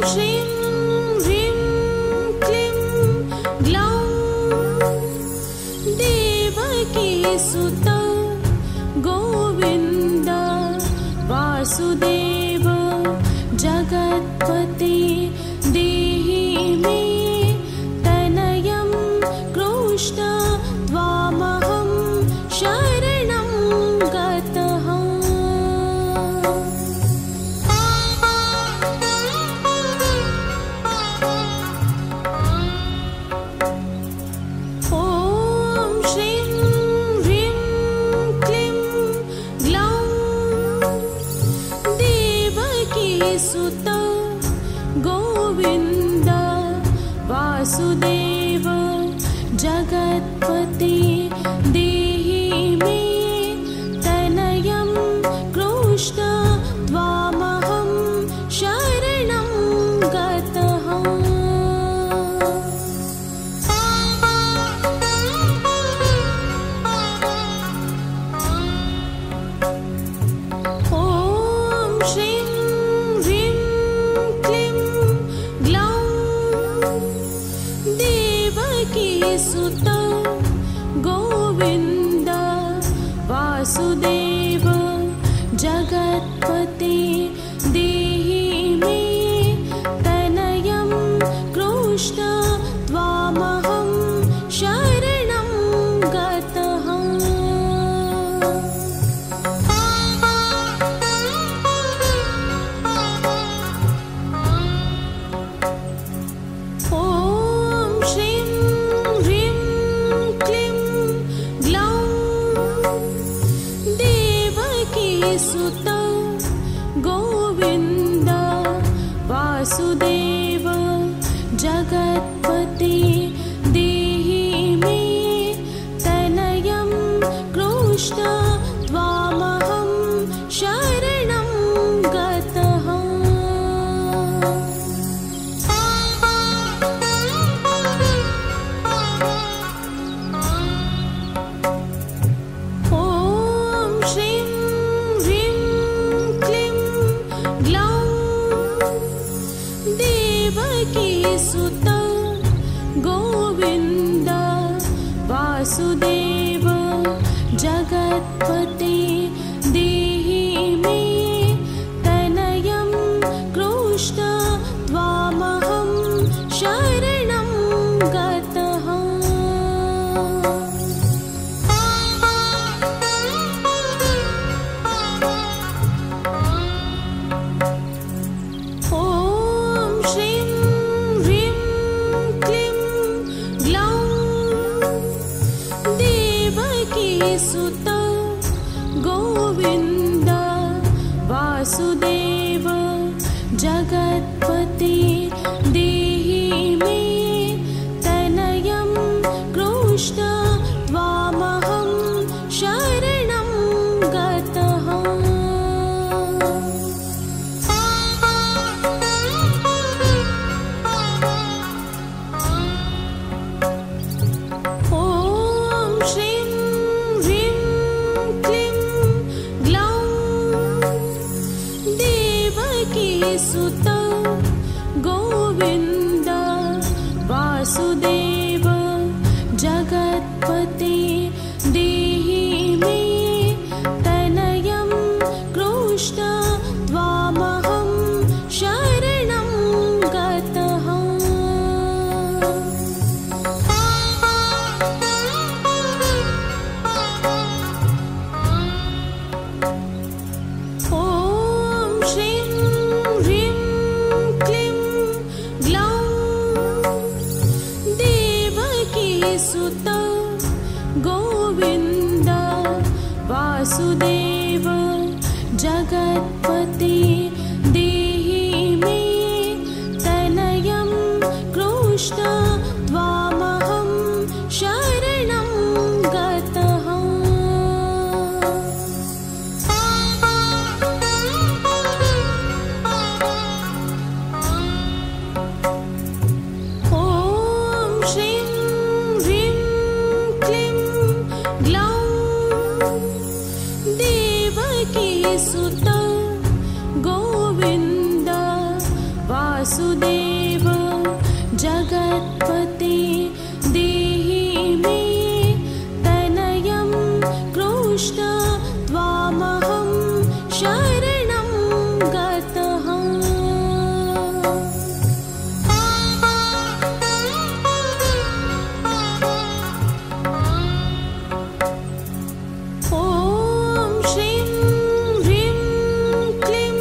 श्रीं ह्रीं क्लीं ग्लौं देवकीसुतं गोविन्द वासुदेव जगत्पते देहि मे तनयं कृष्ण त्वामहं शरणं गतः। ॐ श्रीं ह्रीं क्लीं ग्लौं देवकीसुतं गोविन्द वासुदेव जगत्पते देहि मे तनयं कृष्ण त्वामहं शरणं गतः। ॐ श्रीं ह्रीं क्लीं ग्लौं देवकीसुतं गोविन्द वासुदेव जगत्पते देहि मे तनयं कृष्ण त्वामहं शरणं गतः। ॐ श्रीं ह्रीं क्लीं ग्लौं देवकीसुतं गोविन्द वासुदेव जगत्पते देहि मे तनयं कृष्ण त्वामहं शरणं गतः। ॐ श्रीं ह्रीं क्लीं ग्लौं देवकीसुतं गोविन्द वासुदेव जगत्पते देहि मे तनयं कृष्ण त्वामहं शरणं गतः। ॐ श्रीं ह्रीं क्लीं ग्लौं देवकीसुतं गोविन्द वासुदेव जगत्पते देहि मे तनयं कृष्ण त्वामहं शरणं गतः। ॐ श्रीं ह्रीं क्लीं ग्लौं देवकीसुतं गोविन्द वासुदेव जगत्पते देहि मे तनयं कृष्ण त्वामहं शरणं गतः। ॐ श्रीं ह्रीं क्लीं ग्लौं देवकीसुतं गोविन्द वासुदेव जगत्पते देहि मे तनयं कृष्ण त्वामहं शरणं गतः। ॐ श्रीं ह्रीं क्लीं ग्लौं देवकीसुतं गोविन्द शरणं गतः। ॐ श्रीं ह्रीं क्लीं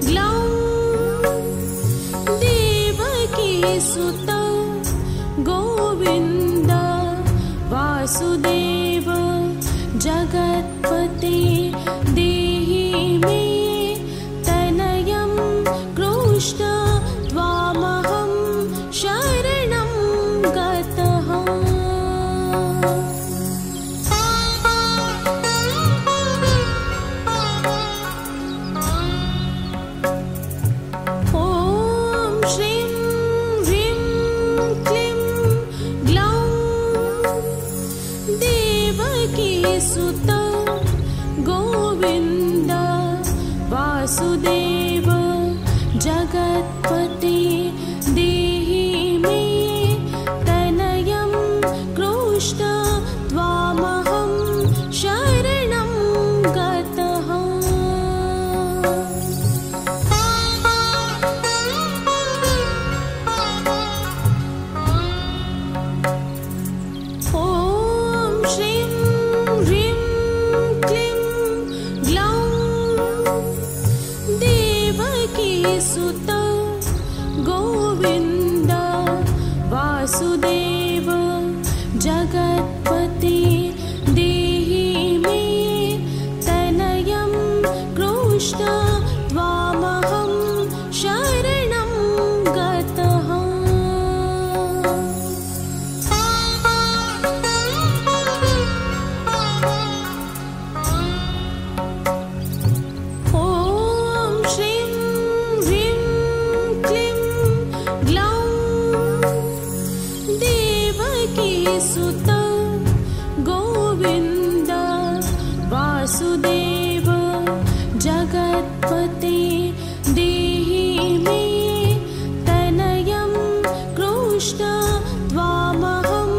ग्लौं देवकीसुत गोविन्द वासुदेव जगत्पते देहि मे तनयं कृष्ण त्वामहं शरणं गतः। ॐ श्रीं ह्रीं क्लीं ग्लौं देवकीसुत गोविन्द वासुदेव जगत्पते देहि मे तनयं कृष्ण त्वामहं शरणं गतः। ॐ श्रीं ह्रीं क्लीं ग्लौं देवकीसुत गोविन्द वासुदेव जगत्पते देहि मे तनयं कृष्ण त्वामहं शरणं गतः। ॐ श्रीं ह्रीं क्लीं ग्लौं देवकीसुत गोविन्द वासुदेव जगत्पते देहि मे तनयं कृष्ण त्वामहं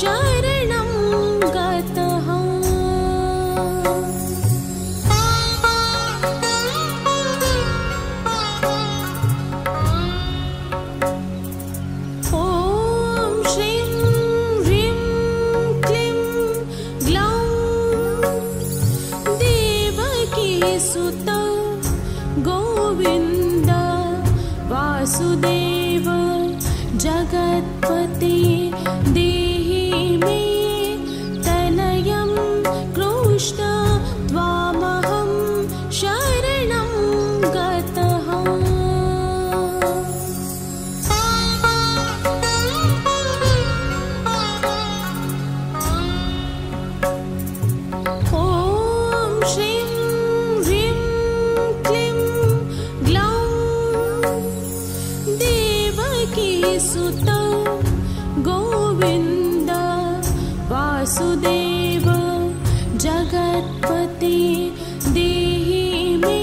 शरणं गतः। ॐ श्रीं ह्रीं क्लीं ग्लौं देवकीसुत गोविन्द वासुदेव जगत्पते देहि मे तनयं कृष्ण त्वामहं शरणं गतः। ॐ श्रीं ह्रीं क्लीं ग्लौं देवकीसुत गोविन्द वासुदेव जगत्पते देहि मे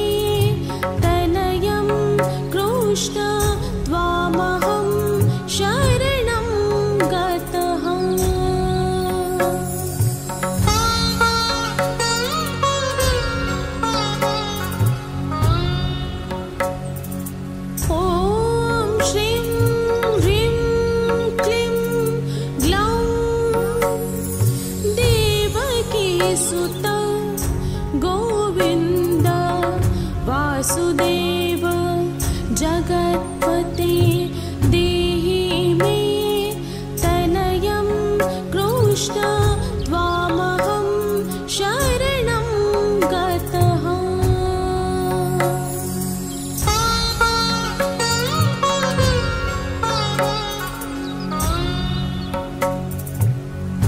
तनयं कृष्ण त्वामहं शरणं गतः। ॐ श्रीं ह्रीं क्लीं ग्लौं देवकीसुत गोविन्द वासुदेव जगत्पते देहि मे तनयं कृष्ण त्वामहं शरणं गतः।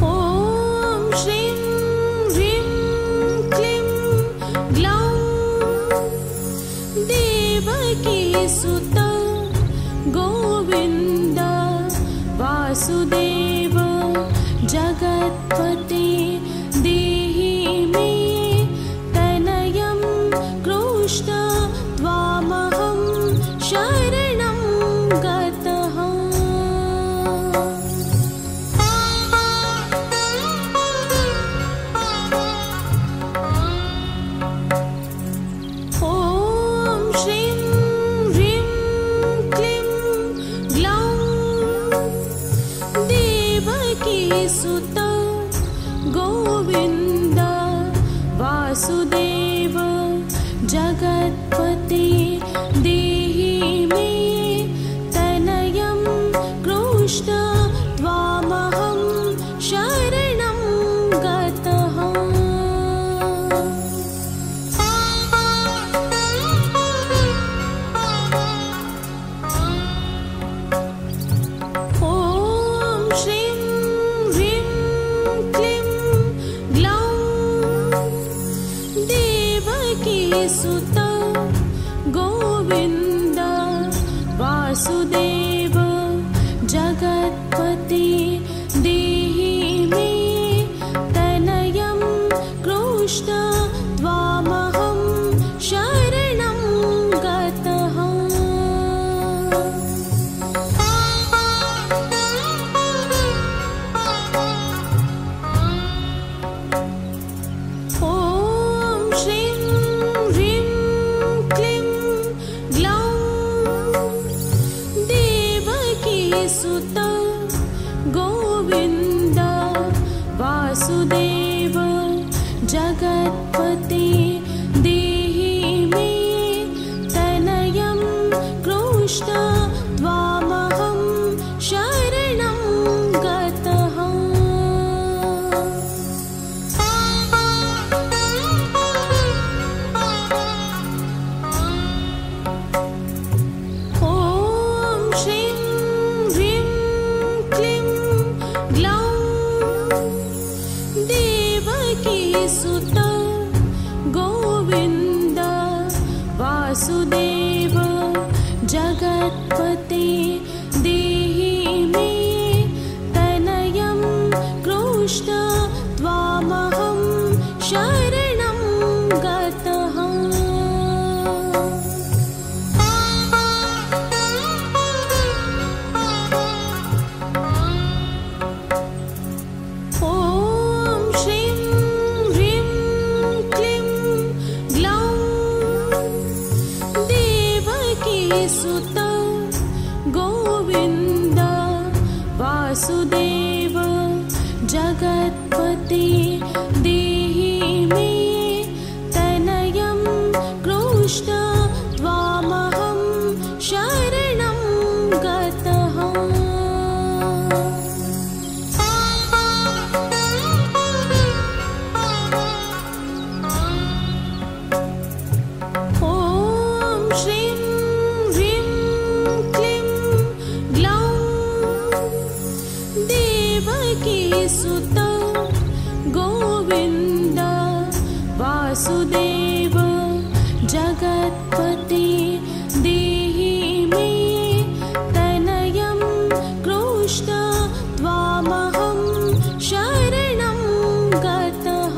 ॐ श्रीं ह्रीं क्लीं ग्लौं देवकीसुत गोविन्द वासुदेव जगत्पते देहि मे तनयं कृष्ण त्वामहं शरणं गतः। ॐ श्रीं ह्रीं क्लीं ग्लौं देवकीसुत गोविन्द वासुदेव जगत्पते देहि मे तनयं कृष्ण त्वामहं शरणं गतः। ॐ श्रीं ह्रीं क्लीं ग्लौं देवकीसुत गोविन्द वासुदेव जगत्पते देहि मे तनयं कृष्ण त्वामहं शरणं गतः। ॐ श्रीं ह्रीं क्लीं ग्लौं देवकीसुत गोविन्द वासुदेव जगत्पते देहि मे तनयं कृष्ण त्वामहं शरणं गतः। ॐ श्रीं ह्रीं क्लीं ग्लौं देवकीसुत गोविन्द वासुदेव जगत्पते देहि मे तनयं कृष्ण त्वामहं शरणं गतः। ॐ श्रीं ह्रीं क्लीं ग्लौं देवकीसुत गोविन्द वासुदेव जगत्पते देहि मे तनयं कृष्ण त्वामहं शरणं गतः। ॐ श्रीं ह्रीं क्लीं ग्लौं देवकीसुत गोविन्द वासुदेव जगत्पते देहि मे तनयं कृष्ण त्वामहं शरणं गतः।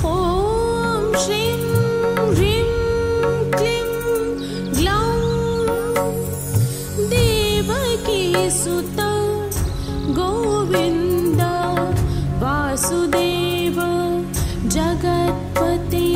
ॐ श्रीं ह्रीं क्लीं ग्लौं देवकीसुत गोविन्द वासुदेव जगत्पते